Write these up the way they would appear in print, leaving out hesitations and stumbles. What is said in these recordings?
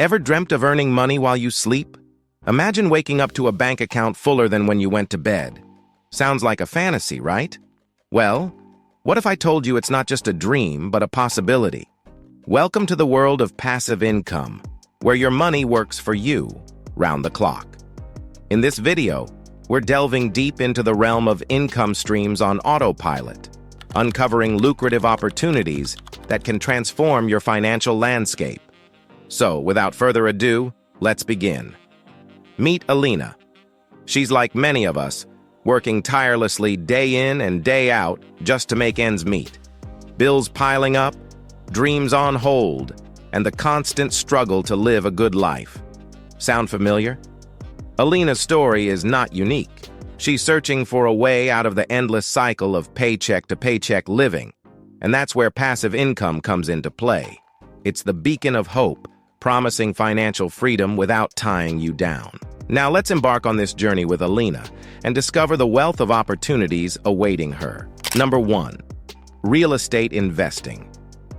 Ever dreamt of earning money while you sleep? Imagine waking up to a bank account fuller than when you went to bed. Sounds like a fantasy, right? Well, what if I told you it's not just a dream, but a possibility? Welcome to the world of passive income, where your money works for you, round the clock. In this video, we're delving deep into the realm of income streams on autopilot, uncovering lucrative opportunities that can transform your financial landscape. So, without further ado, let's begin. Meet Alina. She's like many of us, working tirelessly day in and day out just to make ends meet. Bills piling up, dreams on hold, and the constant struggle to live a good life. Sound familiar? Alina's story is not unique. She's searching for a way out of the endless cycle of paycheck-to-paycheck living, and that's where passive income comes into play. It's the beacon of hope, promising financial freedom without tying you down. Now let's embark on this journey with Alina and discover the wealth of opportunities awaiting her. Number 1. Real estate investing.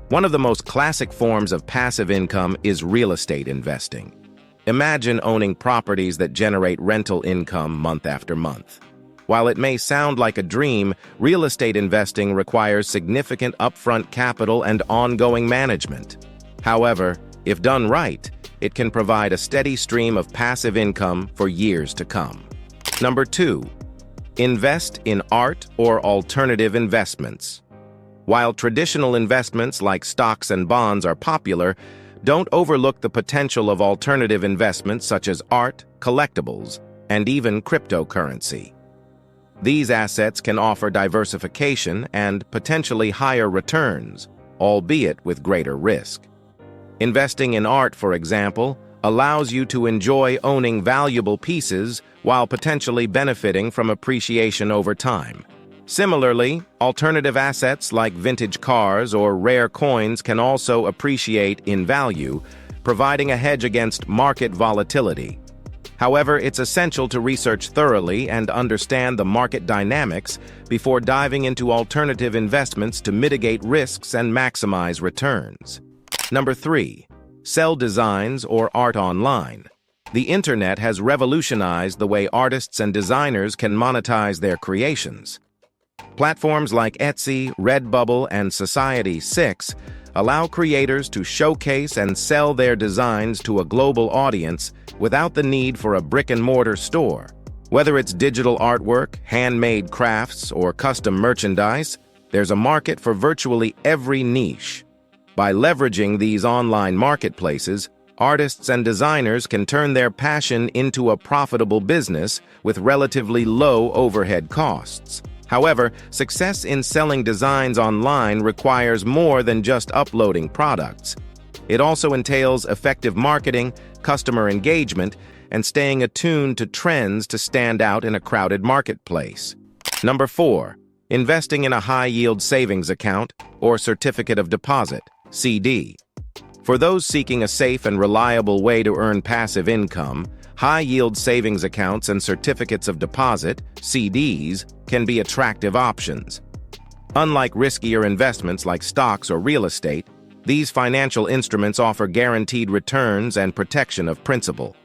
One of the most classic forms of passive income is real estate investing. Imagine owning properties that generate rental income month after month. While it may sound like a dream, real estate investing requires significant upfront capital and ongoing management. However, if done right, it can provide a steady stream of passive income for years to come. Number 2. Invest in art or alternative investments. While traditional investments like stocks and bonds are popular, don't overlook the potential of alternative investments such as art, collectibles, and even cryptocurrency. These assets can offer diversification and potentially higher returns, albeit with greater risk. Investing in art, for example, allows you to enjoy owning valuable pieces while potentially benefiting from appreciation over time. Similarly, alternative assets like vintage cars or rare coins can also appreciate in value, providing a hedge against market volatility. However, it's essential to research thoroughly and understand the market dynamics before diving into alternative investments to mitigate risks and maximize returns. Number 3. Sell designs or art online. The internet has revolutionized the way artists and designers can monetize their creations. Platforms like Etsy, Redbubble, and Society6 allow creators to showcase and sell their designs to a global audience without the need for a brick-and-mortar store. Whether it's digital artwork, handmade crafts, or custom merchandise, there's a market for virtually every niche. By leveraging these online marketplaces, artists and designers can turn their passion into a profitable business with relatively low overhead costs. However, success in selling designs online requires more than just uploading products. It also entails effective marketing, customer engagement, and staying attuned to trends to stand out in a crowded marketplace. Number 4. Investing in a high-yield savings account or certificate of deposit, CD. For those seeking a safe and reliable way to earn passive income, high-yield savings accounts and certificates of deposit, CDs, can be attractive options. Unlike riskier investments like stocks or real estate, these financial instruments offer guaranteed returns and protection of principal.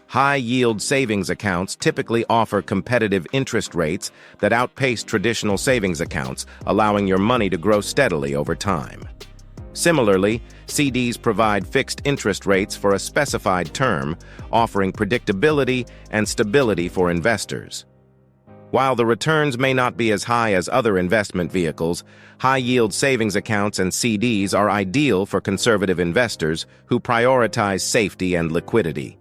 High-yield savings accounts typically offer competitive interest rates that outpace traditional savings accounts, allowing your money to grow steadily over time. Similarly, CDs provide fixed interest rates for a specified term, offering predictability and stability for investors. While the returns may not be as high as other investment vehicles, high-yield savings accounts and CDs are ideal for conservative investors who prioritize safety and liquidity.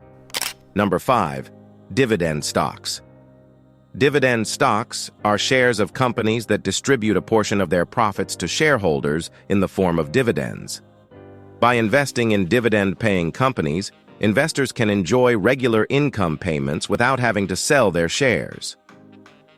Number 5. Dividend stocks. Dividend stocks are shares of companies that distribute a portion of their profits to shareholders in the form of dividends. By investing in dividend-paying companies, investors can enjoy regular income payments without having to sell their shares.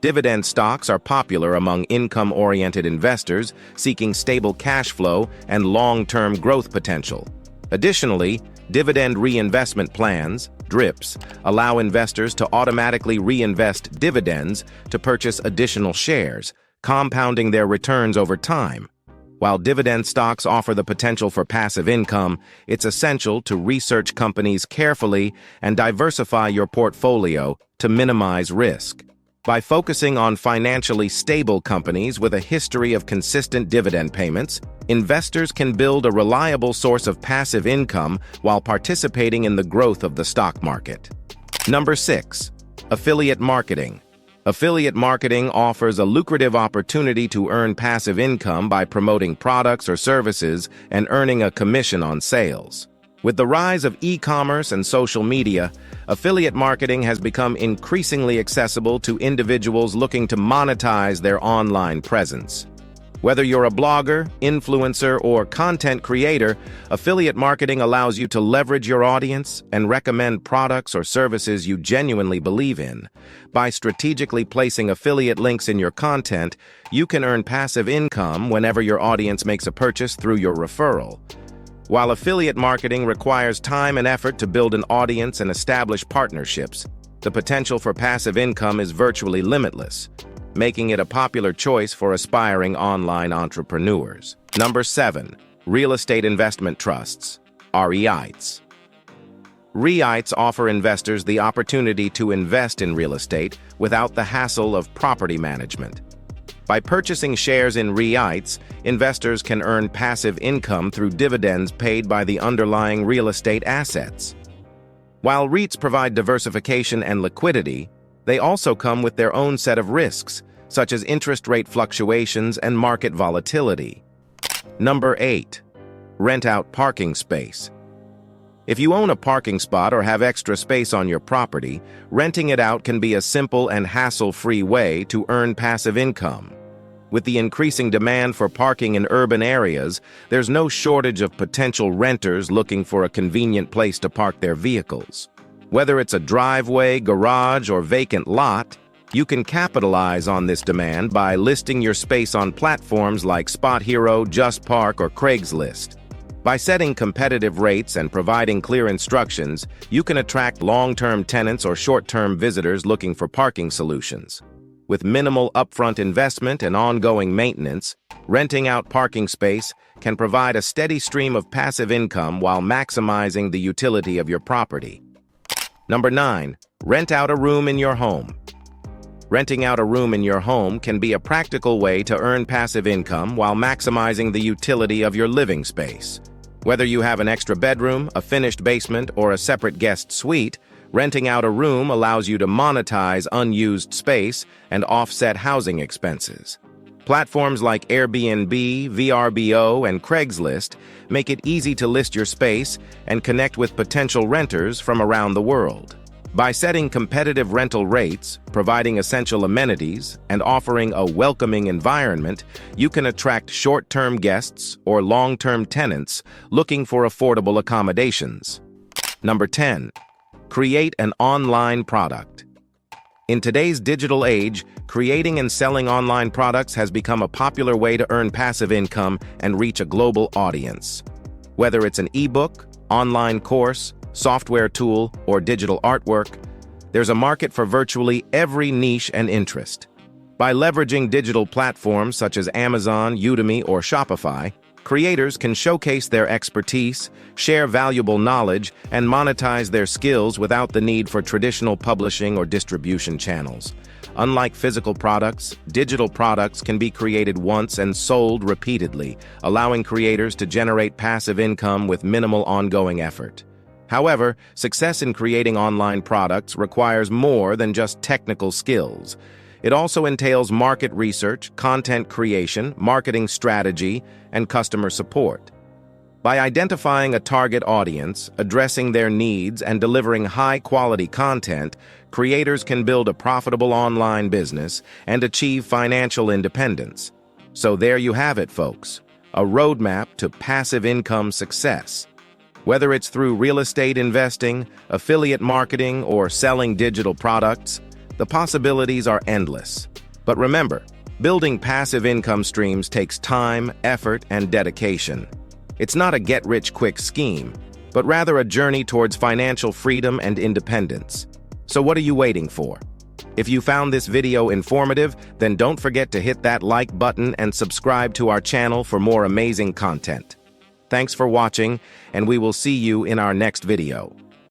Dividend stocks are popular among income-oriented investors seeking stable cash flow and long-term growth potential. Additionally, dividend reinvestment plans, DRIPs, allow investors to automatically reinvest dividends to purchase additional shares, compounding their returns over time. While dividend stocks offer the potential for passive income, it's essential to research companies carefully and diversify your portfolio to minimize risk. By focusing on financially stable companies with a history of consistent dividend payments, investors can build a reliable source of passive income while participating in the growth of the stock market. Number 6. Affiliate marketing. Affiliate marketing offers a lucrative opportunity to earn passive income by promoting products or services and earning a commission on sales. With the rise of e-commerce and social media, affiliate marketing has become increasingly accessible to individuals looking to monetize their online presence. Whether you're a blogger, influencer, or content creator, affiliate marketing allows you to leverage your audience and recommend products or services you genuinely believe in. By strategically placing affiliate links in your content, you can earn passive income whenever your audience makes a purchase through your referral. While affiliate marketing requires time and effort to build an audience and establish partnerships, the potential for passive income is virtually limitless, making it a popular choice for aspiring online entrepreneurs. Number 7. Real estate investment trusts, REITs. REITs offer investors the opportunity to invest in real estate without the hassle of property management. By purchasing shares in REITs, investors can earn passive income through dividends paid by the underlying real estate assets. While REITs provide diversification and liquidity, they also come with their own set of risks, such as interest rate fluctuations and market volatility. Number 8. Rent out parking space. If you own a parking spot or have extra space on your property, renting it out can be a simple and hassle-free way to earn passive income. With the increasing demand for parking in urban areas, there's no shortage of potential renters looking for a convenient place to park their vehicles. Whether it's a driveway, garage, or vacant lot, you can capitalize on this demand by listing your space on platforms like Spot Hero, Just Park, or Craigslist. By setting competitive rates and providing clear instructions, you can attract long-term tenants or short-term visitors looking for parking solutions. With minimal upfront investment and ongoing maintenance, renting out parking space can provide a steady stream of passive income while maximizing the utility of your property. Number 9. Rent out a room in your home. Renting out a room in your home can be a practical way to earn passive income while maximizing the utility of your living space. Whether you have an extra bedroom, a finished basement, or a separate guest suite, renting out a room allows you to monetize unused space and offset housing expenses. Platforms like Airbnb, VRBO, and Craigslist make it easy to list your space and connect with potential renters from around the world. By setting competitive rental rates, providing essential amenities, and offering a welcoming environment, you can attract short-term guests or long-term tenants looking for affordable accommodations. Number 10. Create an online product. In today's digital age, creating and selling online products has become a popular way to earn passive income and reach a global audience. Whether it's an ebook, online course, software tool, or digital artwork, there's a market for virtually every niche and interest. By leveraging digital platforms such as Amazon, Udemy, or Shopify, creators can showcase their expertise, share valuable knowledge, and monetize their skills without the need for traditional publishing or distribution channels. Unlike physical products, digital products can be created once and sold repeatedly, allowing creators to generate passive income with minimal ongoing effort. However, success in creating online products requires more than just technical skills. It also entails market research, content creation, marketing strategy, and customer support. By identifying a target audience, addressing their needs, and delivering high-quality content, creators can build a profitable online business and achieve financial independence. So there you have it, folks, a roadmap to passive income success. Whether it's through real estate investing, affiliate marketing, or selling digital products, the possibilities are endless. But remember, building passive income streams takes time, effort, and dedication. It's not a get-rich-quick scheme, but rather a journey towards financial freedom and independence. So what are you waiting for? If you found this video informative, then don't forget to hit that like button and subscribe to our channel for more amazing content. Thanks for watching, and we will see you in our next video.